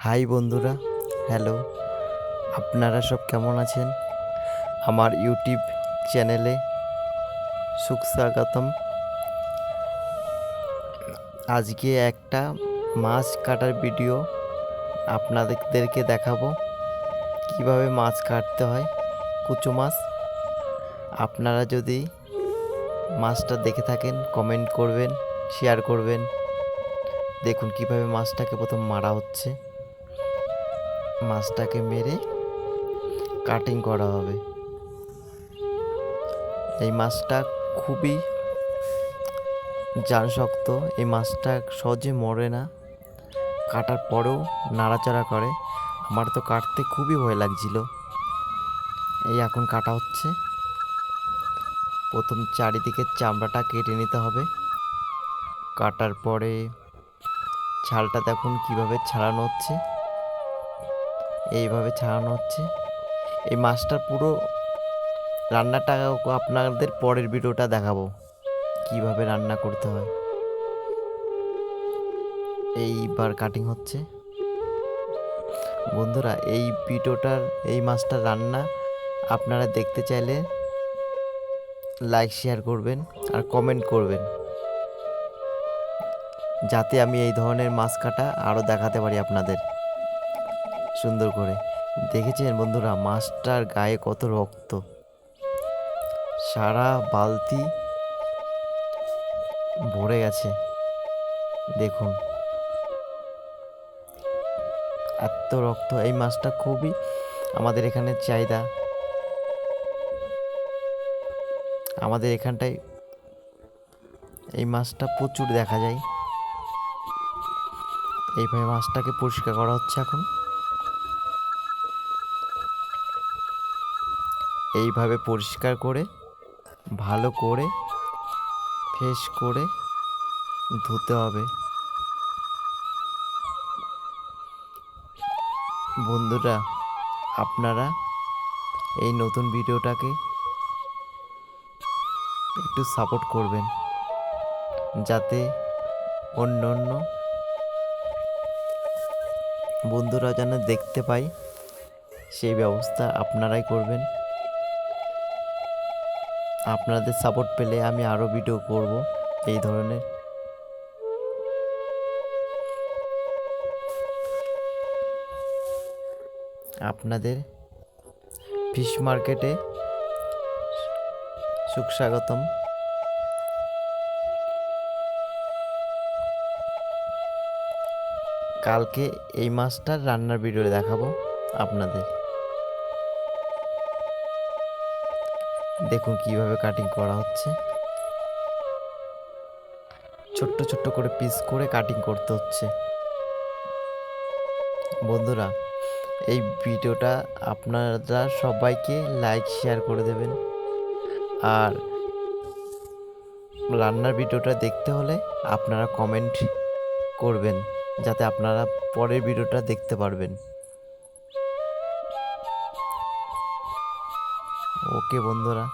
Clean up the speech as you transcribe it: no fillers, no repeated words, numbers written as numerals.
High বন্ধুরা, hello. আপনারা সব কেমন আছেন? আমার ইউটিউব চ্যানেলে সুস্বাগতম। আজকে একটা মাছ কাটার ভিডিও আপনাদেরকে দেখাবো, কিভাবে মাছ কাটতে হয়, কুচো মাছ। আপনারা যদি মাছটা দেখে থাকেন কমেন্ট করবেন, শেয়ার করবেন। দেখুন কিভাবে মাছটাকে প্রথম মারা হচ্ছে। মাছটাকে মেরে কাটিং করা হবে। এই মাছটা খুবই জানশক্ত। এই মাছটা সহজে মরে না, কাটার পরেও নাড়াচাড়া করে। আমার তো কাটতে খুবই ভয় লাগছিল। এই এখন কাটা হচ্ছে। প্রথম চারিদিকের চামড়াটা কেটে নিতে হবে। কাটার পরে ছালটা দেখুন কিভাবে ছাড়ানো হচ্ছে। এইভাবে ছাড়ানো হচ্ছে। এই মাছটার পুরো রান্নাটা আপনাদের পরের ভিডিওটা দেখাবো, কিভাবে রান্না করতে হয়। এইবার কাটিং হচ্ছে। বন্ধুরা, এই মাছটার রান্না আপনারা দেখতে চাইলে লাইক শেয়ার করবেন আর কমেন্ট করবেন, যাতে আমি এই ধরনের মাছ কাটা আরও দেখাতে পারি আপনাদের সুন্দর করে। দেখেছেন বন্ধুরা, মাছটার গায়ে কত রক্ত, সারা বালতি ভরে গেছে। দেখুন এত রক্ত। এই মাছটা খুবই আমাদের এখানে চাহিদা। আমাদের এখানটায় এই মাছটা প্রচুর দেখা যায়। এইভাবে মাছটাকে পরিষ্কার করা হচ্ছে এখন। এইভাবে পরিষ্কার করে ভালো করে ফ্রেশ করে ধুতে হবে। বন্ধুরা, আপনারা এই নতুন ভিডিওটাকে একটু সাপোর্ট করবেন, যাতে অন্য বন্ধুরা যেন দেখতে পায়, সেই ব্যবস্থা আপনারাই করবেন। আপনাদের সাপোর্ট পেলে আমি আরও ভিডিও করব এই ধরনের। আপনাদের ফিশ মার্কেটে সুস্বাগতম। কালকে এই মাছটার রান্নার ভিডিও দেখাবো আপনাদের। দেখুন কিভাবে কাটিং করা হচ্ছে। ছোট্ট ছোট্ট করে পিস করে কাটিং করতে হচ্ছে। বন্ধুরা, এই ভিডিওটা আপনারা সবাইকে লাইক শেয়ার করে দেবেন। আর রান্নার ভিডিওটা দেখতে হলে আপনারা কমেন্ট করবেন, যাতে আপনারা পরের ভিডিওটা দেখতে পারবেন। ওকে বন্ধুরা।